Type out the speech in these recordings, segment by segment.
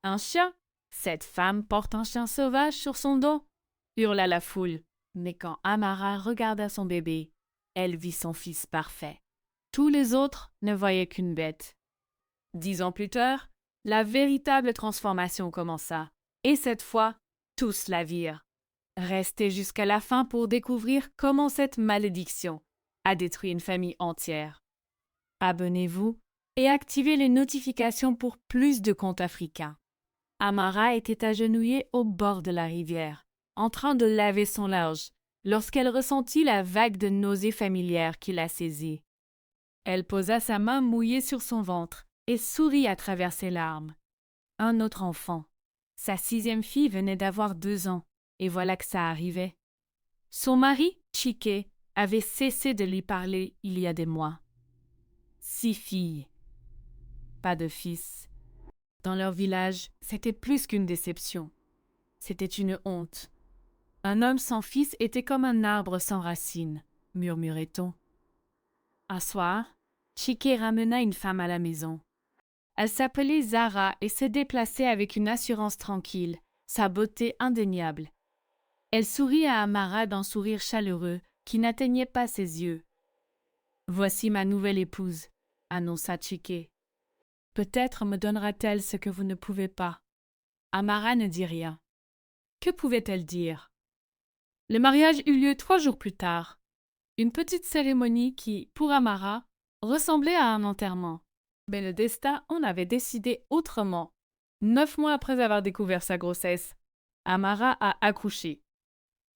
Un chien? Cette femme porte un chien sauvage sur son dos, hurla la foule. Mais quand Amara regarda son bébé, elle vit son fils parfait. Tous les autres ne voyaient qu'une bête. 10 ans plus tard, la véritable transformation commença. Et cette fois, tous la virent. Restez jusqu'à la fin pour découvrir comment cette malédiction a détruit une famille entière. Abonnez-vous et activez les notifications pour plus de contes africains. Amara était agenouillée au bord de la rivière, en train de laver son linge, lorsqu'elle ressentit la vague de nausées familières qui la saisit. Elle posa sa main mouillée sur son ventre et sourit à travers ses larmes. Un autre enfant. Sa 6e fille venait d'avoir 2 ans, et voilà que ça arrivait. Son mari, Chike, avait cessé de lui parler il y a des mois. 6 filles. Pas de fils. Dans leur village, c'était plus qu'une déception. C'était une honte. Un homme sans fils était comme un arbre sans racines, murmurait-on. Un soir, Chike ramena une femme à la maison. Elle s'appelait Zara et se déplaçait avec une assurance tranquille, sa beauté indéniable. Elle sourit à Amara d'un sourire chaleureux qui n'atteignait pas ses yeux. « Voici ma nouvelle épouse », annonça Chike. « Peut-être me donnera-t-elle ce que vous ne pouvez pas. » Amara ne dit rien. Que pouvait-elle dire? Le mariage eut lieu 3 jours plus tard. Une petite cérémonie qui, pour Amara, ressemblait à un enterrement. Mais le destin en avait décidé autrement. 9 mois après avoir découvert sa grossesse, Amara a accouché.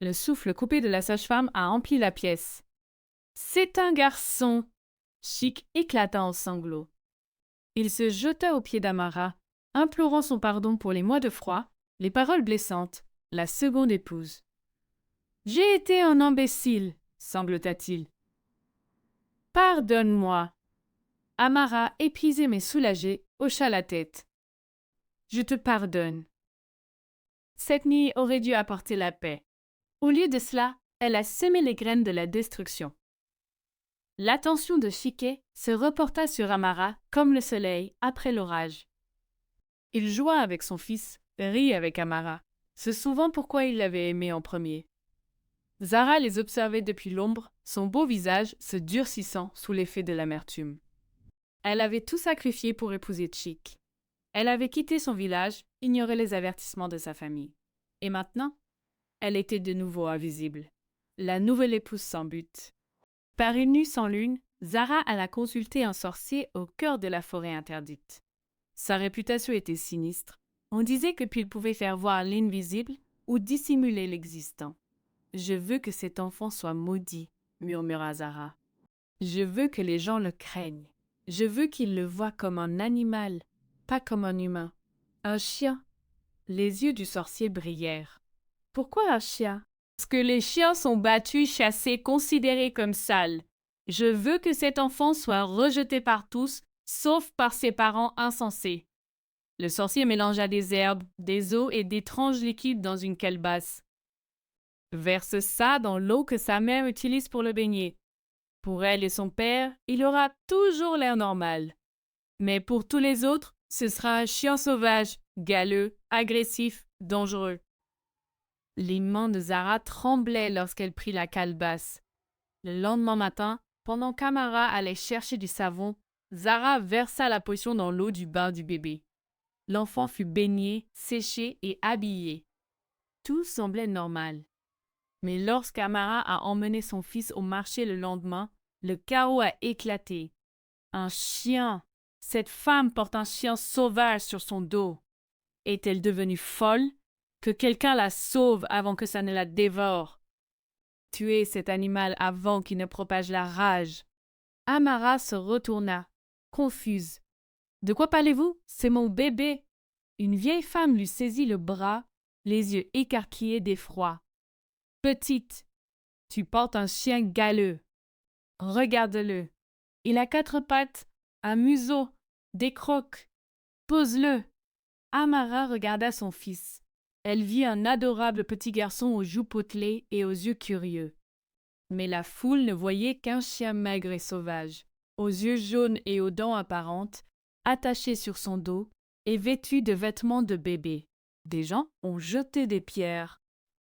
Le souffle coupé de la sage-femme a empli la pièce. « C'est un garçon !» Chic éclata en sanglots. Il se jeta aux pieds d'Amara, implorant son pardon pour les mois de froid, les paroles blessantes, la seconde épouse. « J'ai été un imbécile, semblota-t-il. Pardonne-moi. » Amara, épuisée mais soulagée, hocha la tête. « Je te pardonne. » Cette nuit aurait dû apporter la paix. Au lieu de cela, elle a semé les graines de la destruction. L'attention de Chike se reporta sur Amara comme le soleil après l'orage. Il joua avec son fils, rit avec Amara, se souvint pourquoi il l'avait aimé en premier. Zara les observait depuis l'ombre, son beau visage se durcissant sous l'effet de l'amertume. Elle avait tout sacrifié pour épouser Chick. Elle avait quitté son village, ignoré les avertissements de sa famille. Et maintenant, elle était de nouveau invisible. La nouvelle épouse sans but. Par une nuit sans lune, Zara alla consulter un sorcier au cœur de la forêt interdite. Sa réputation était sinistre. On disait que qu'il pouvait faire voir l'invisible ou dissimuler l'existant. « Je veux que cet enfant soit maudit, » murmura Zara. « Je veux que les gens le craignent. Je veux qu'ils le voient comme un animal, pas comme un humain. Un chien. » Les yeux du sorcier brillèrent. « Pourquoi un chien? » « Parce que les chiens sont battus, chassés, considérés comme sales. Je veux que cet enfant soit rejeté par tous, sauf par ses parents insensés. » Le sorcier mélangea des herbes, des eaux et d'étranges liquides dans une calebasse. « Verse ça dans l'eau que sa mère utilise pour le baigner. Pour elle et son père, il aura toujours l'air normal. Mais pour tous les autres, ce sera un chien sauvage, galeux, agressif, dangereux. » Les mains de Zara tremblaient lorsqu'elle prit la calebasse. Le lendemain matin, pendant qu'Amara allait chercher du savon, Zara versa la potion dans l'eau du bain du bébé. L'enfant fut baigné, séché et habillé. Tout semblait normal. Mais lorsqu'Amara a emmené son fils au marché le lendemain, le chaos a éclaté. Un chien! Cette femme porte un chien sauvage sur son dos. Est-elle devenue folle? Que quelqu'un la sauve avant que ça ne la dévore. Tuez cet animal avant qu'il ne propage la rage. Amara se retourna, confuse. « De quoi parlez-vous? C'est mon bébé! » Une vieille femme lui saisit le bras, les yeux écarquillés d'effroi. « Petite, tu portes un chien galeux. Regarde-le. Il a 4 pattes, un museau, des crocs. Pose-le. » Amara regarda son fils. Elle vit un adorable petit garçon aux joues potelées et aux yeux curieux. Mais la foule ne voyait qu'un chien maigre et sauvage, aux yeux jaunes et aux dents apparentes, attaché sur son dos, et vêtue de vêtements de bébé. Des gens ont jeté des pierres.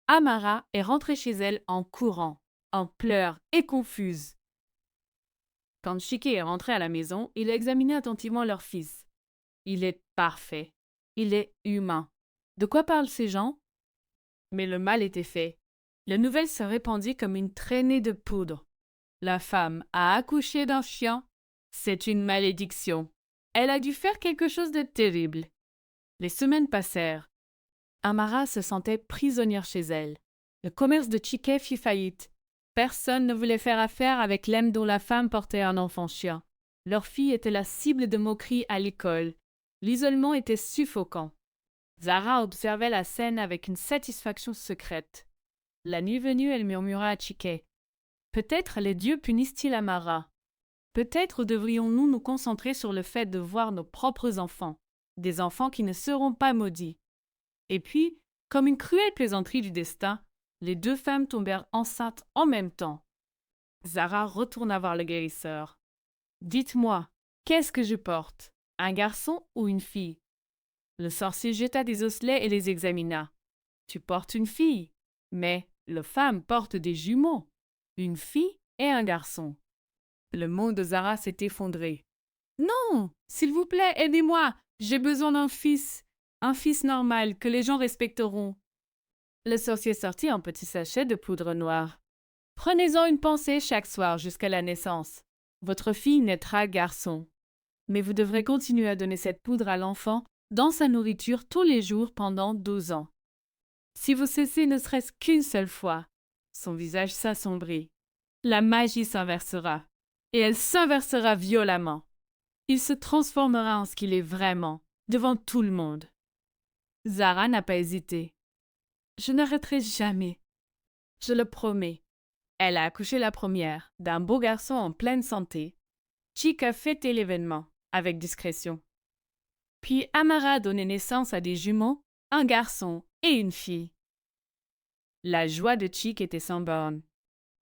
Amara est rentrée chez elle en courant, en pleurs et confuse. Quand Chike est rentré à la maison, il a examiné attentivement leur fils. Il est parfait. Il est humain. De quoi parlent ces gens? Mais le mal était fait. La nouvelle se répandit comme une traînée de poudre. La femme a accouché d'un chien. C'est une malédiction. Elle a dû faire quelque chose de terrible. Les semaines passèrent. Amara se sentait prisonnière chez elle. Le commerce de Chike fit faillite. Personne ne voulait faire affaire avec l'homme dont la femme portait un enfant chien. Leur fille était la cible de moqueries à l'école. L'isolement était suffocant. Zara observait la scène avec une satisfaction secrète. La nuit venue, elle murmura à Chike. « Peut-être les dieux punissent-ils Amara. Peut-être devrions-nous nous concentrer sur le fait de voir nos propres enfants, des enfants qui ne seront pas maudits. » Et puis, comme une cruelle plaisanterie du destin, les deux femmes tombèrent enceintes en même temps. Zara retourna voir le guérisseur. « Dites-moi, qu'est-ce que je porte, un garçon ou une fille ?» Le sorcier jeta des osselets et les examina. « Tu portes une fille, mais les femmes portent des jumeaux, une fille et un garçon. » Le monde de Zara s'est effondré. « Non, s'il vous plaît, aidez-moi, j'ai besoin d'un fils normal que les gens respecteront. » Le sorcier sortit un petit sachet de poudre noire. « Prenez-en une pincée chaque soir jusqu'à la naissance. Votre fille naîtra garçon. Mais vous devrez continuer à donner cette poudre à l'enfant dans sa nourriture tous les jours pendant 12 ans. Si vous cessez ne serait-ce qu'une seule fois, son visage s'assombrit. La magie s'inversera, et elle s'inversera violemment. Il se transformera en ce qu'il est vraiment, devant tout le monde. » Zara n'a pas hésité. « Je n'arrêterai jamais. Je le promets. » Elle a accouché la première, d'un beau garçon en pleine santé. Chike a fêté l'événement, avec discrétion. Puis Amara a donné naissance à des jumeaux, un garçon et une fille. La joie de Chike était sans borne.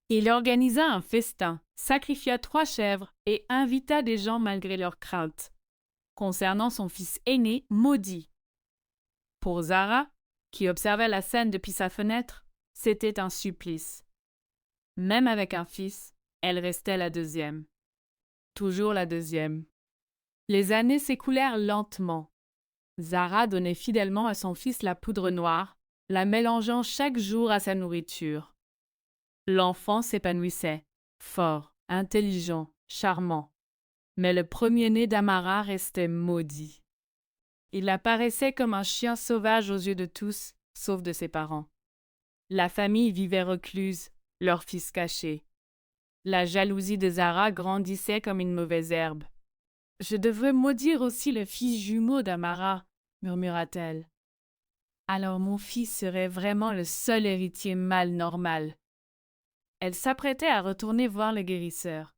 Il organisa un festin, sacrifia 3 chèvres et invita des gens malgré leurs craintes. Concernant son fils aîné, maudit. Pour Zara, qui observait la scène depuis sa fenêtre, c'était un supplice. Même avec un fils, elle restait la deuxième. Toujours la deuxième. Les années s'écoulèrent lentement. Zara donnait fidèlement à son fils la poudre noire, la mélangeant chaque jour à sa nourriture. L'enfant s'épanouissait, fort, intelligent, charmant. Mais le premier-né d'Amara restait maudit. Il apparaissait comme un chien sauvage aux yeux de tous, sauf de ses parents. La famille vivait recluse, leur fils caché. La jalousie de Zara grandissait comme une mauvaise herbe. « Je devrais maudire aussi le fils jumeau d'Amara, » murmura-t-elle. « Alors mon fils serait vraiment le seul héritier mâle normal. » Elle s'apprêtait à retourner voir le guérisseur.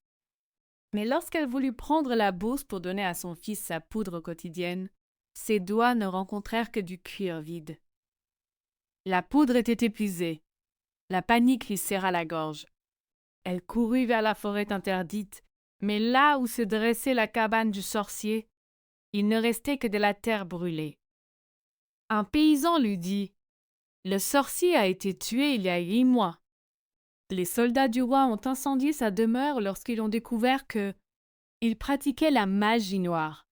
Mais lorsqu'elle voulut prendre la bourse pour donner à son fils sa poudre quotidienne, ses doigts ne rencontrèrent que du cuir vide. La poudre était épuisée. La panique lui serra la gorge. Elle courut vers la forêt interdite, mais là où se dressait la cabane du sorcier, il ne restait que de la terre brûlée. Un paysan lui dit « Le sorcier a été tué il y a 8 mois. » Les soldats du roi ont incendié sa demeure lorsqu'ils ont découvert qu'il pratiquait la magie noire.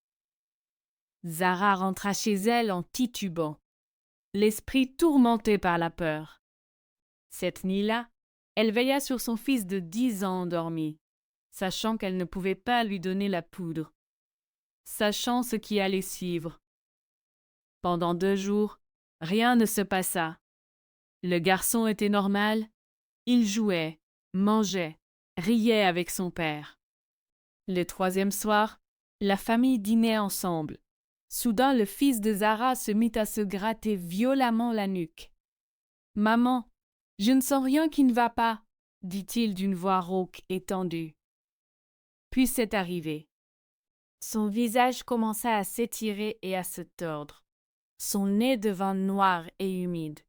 Zara rentra chez elle en titubant, l'esprit tourmenté par la peur. Cette nuit-là, elle veilla sur son fils de 10 ans endormi, sachant qu'elle ne pouvait pas lui donner la poudre, sachant ce qui allait suivre. Pendant 2 jours, rien ne se passa. Le garçon était normal, il jouait, mangeait, riait avec son père. Le 3e soir, la famille dînait ensemble. Soudain, le fils de Zara se mit à se gratter violemment la nuque. « Maman, je ne sens rien qui ne va pas, » dit-il d'une voix rauque et tendue. Puis c'est arrivé. Son visage commença à s'étirer et à se tordre. Son nez devint noir et humide.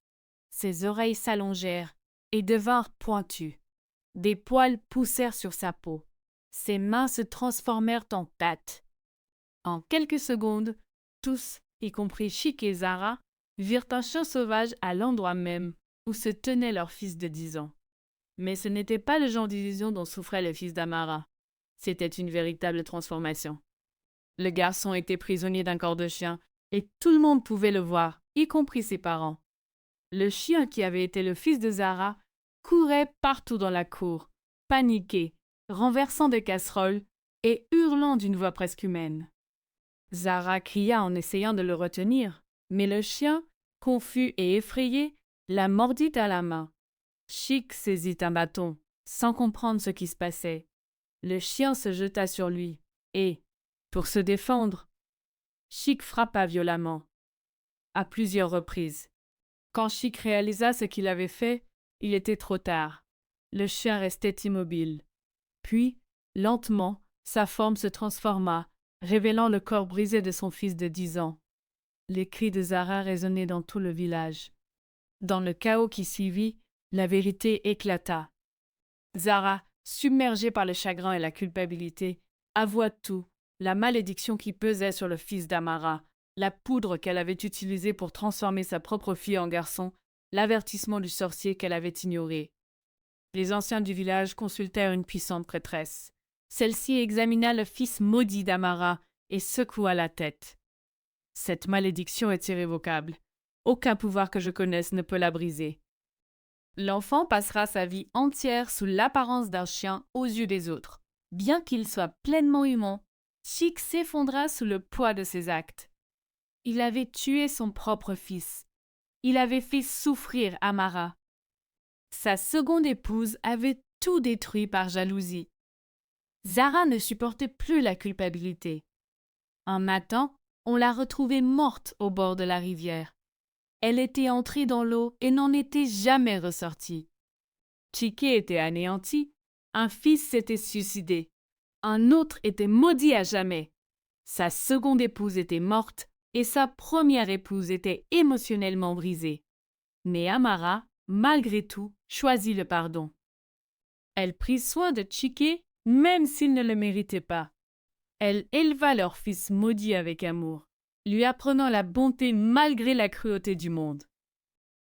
Ses oreilles s'allongèrent et devinrent pointues. Des poils poussèrent sur sa peau. Ses mains se transformèrent en pattes. En quelques secondes, tous, y compris Chick et Zara, virent un chien sauvage à l'endroit même où se tenait leur fils de 10 ans. Mais ce n'était pas le genre d'illusion dont souffrait le fils d'Amara. C'était une véritable transformation. Le garçon était prisonnier d'un corps de chien, et tout le monde pouvait le voir, y compris ses parents. Le chien qui avait été le fils de Zara courait partout dans la cour, paniqué, renversant des casseroles et hurlant d'une voix presque humaine. Zara cria en essayant de le retenir, mais le chien, confus et effrayé, la mordit à la main. Chick saisit un bâton, sans comprendre ce qui se passait. Le chien se jeta sur lui, et, pour se défendre, Chick frappa violemment, à plusieurs reprises. Quand Chick réalisa ce qu'il avait fait, il était trop tard. Le chien restait immobile. Puis, lentement, sa forme se transforma, révélant le corps brisé de son fils de 10 ans. Les cris de Zara résonnaient dans tout le village. Dans le chaos qui suivit, la vérité éclata. Zara, submergée par le chagrin et la culpabilité, avoua tout, la malédiction qui pesait sur le fils d'Amara, la poudre qu'elle avait utilisée pour transformer sa propre fille en garçon, l'avertissement du sorcier qu'elle avait ignoré. Les anciens du village consultèrent une puissante prêtresse. Celle-ci examina le fils maudit d'Amara et secoua la tête. Cette malédiction est irrévocable. Aucun pouvoir que je connaisse ne peut la briser. L'enfant passera sa vie entière sous l'apparence d'un chien aux yeux des autres. Bien qu'il soit pleinement humain, Chick s'effondra sous le poids de ses actes. Il avait tué son propre fils. Il avait fait souffrir Amara. Sa seconde épouse avait tout détruit par jalousie. Zara ne supportait plus la culpabilité. Un matin, on l'a retrouvée morte au bord de la rivière. Elle était entrée dans l'eau et n'en était jamais ressortie. Chické était anéanti. Un fils s'était suicidé. Un autre était maudit à jamais. Sa seconde épouse était morte et sa première épouse était émotionnellement brisée. Mais Amara, malgré tout, choisit le pardon. Elle prit soin de Chické même s'il ne le méritait pas. Elle éleva leur fils maudit avec amour, lui apprenant la bonté malgré la cruauté du monde.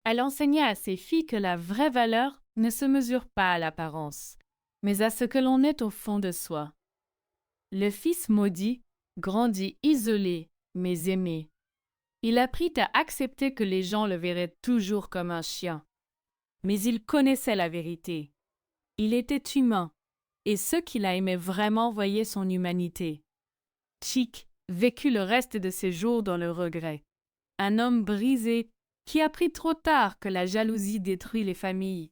Elle enseigna à ses filles que la vraie valeur ne se mesure pas à l'apparence, mais à ce que l'on est au fond de soi. Le fils maudit grandit isolé, mais aimé. Il apprit à accepter que les gens le verraient toujours comme un chien. Mais il connaissait la vérité. Il était humain, et ceux qui l'aimaient vraiment voyaient son humanité. Chick vécut le reste de ses jours dans le regret. Un homme brisé qui apprit trop tard que la jalousie détruit les familles,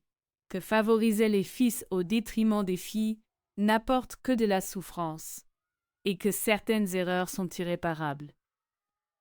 que favoriser les fils au détriment des filles n'apporte que de la souffrance, et que certaines erreurs sont irréparables.